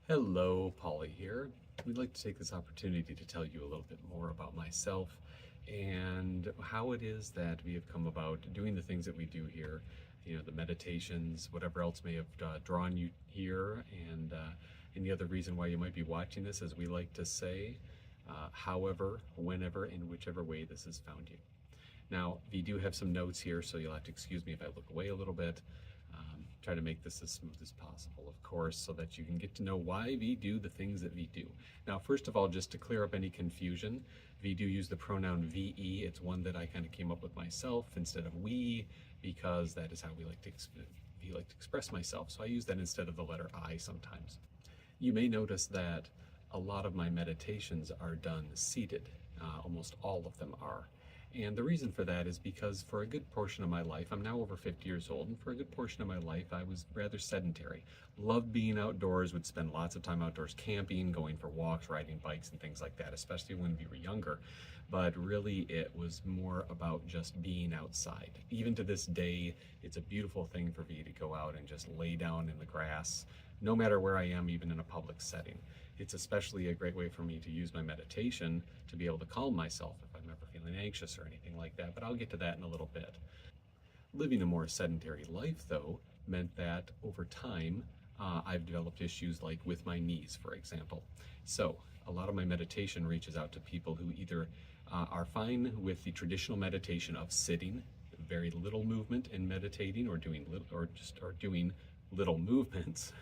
Hello, Paulie here. We'd like to take this opportunity to tell you a little bit more about myself and how it is that we have come about doing the things that we do here, the meditations, whatever else may have drawn you here, and any other reason why you might be watching this, as we like to say, however, whenever, and whichever way this has found you. Now, we do have some notes here, so you'll have to excuse me if I look away a little bit. Try to make this as smooth as possible, of course, so that you can get to know why we do the things that we do. Now, first of all, just to clear up any confusion, we do use the pronoun VE. It's one that I kind of came up with myself instead of we, because that is how we like to express myself. So I use that instead of the letter I sometimes. You may notice that a lot of my meditations are done seated. Almost all of them are. And the reason for that is because for a good portion of my life, I'm now over 50 years old, and for a good portion of my life, I was rather sedentary. Loved being outdoors, would spend lots of time outdoors camping, going for walks, riding bikes, and things like that, especially when we were younger. But really, it was more about just being outside. Even to this day, it's a beautiful thing for me to go out and just lay down in the grass, no matter where I am, even in a public setting. It's especially a great way for me to use my meditation to be able to calm myself if I'm ever feeling anxious or anything like that, but I'll get to that in a little bit. Living a more sedentary life, though, meant that over time, I've developed issues like with my knees, for example. So a lot of my meditation reaches out to people who either are fine with the traditional meditation of sitting, very little movement in meditating, or doing little movements,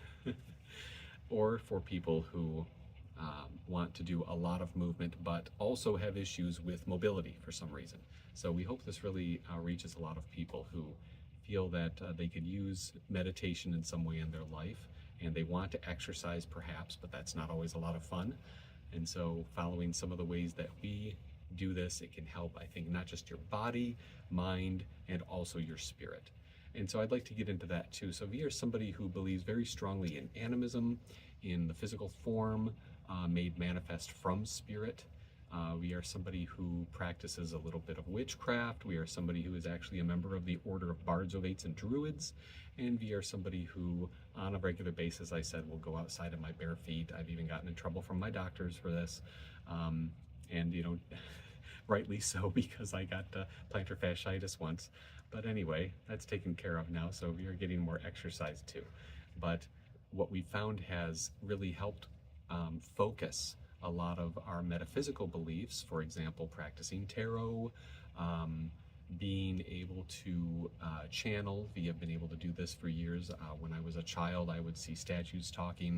or for people who want to do a lot of movement but also have issues with mobility for some reason. So we hope this really reaches a lot of people who feel that they could use meditation in some way in their life, and they want to exercise perhaps, but that's not always a lot of fun. And so following some of the ways that we do this, it can help, I think, not just your body, mind, and also your spirit. And so I'd like to get into that too. So we are somebody who believes very strongly in animism, in the physical form made manifest from spirit. We are somebody who practices a little bit of witchcraft. We are somebody who is actually a member of the Order of Bards, Ovates, and Druids. And we are somebody who, on a regular basis, I said, will go outside in my bare feet. I've even gotten in trouble from my doctors for this. And rightly so, because I got plantar fasciitis once. But anyway, that's taken care of now, so we are getting more exercise too. But what we found has really helped focus a lot of our metaphysical beliefs, for example, practicing tarot, being able to channel. We have been able to do this for years. When I was a child, I would see statues talking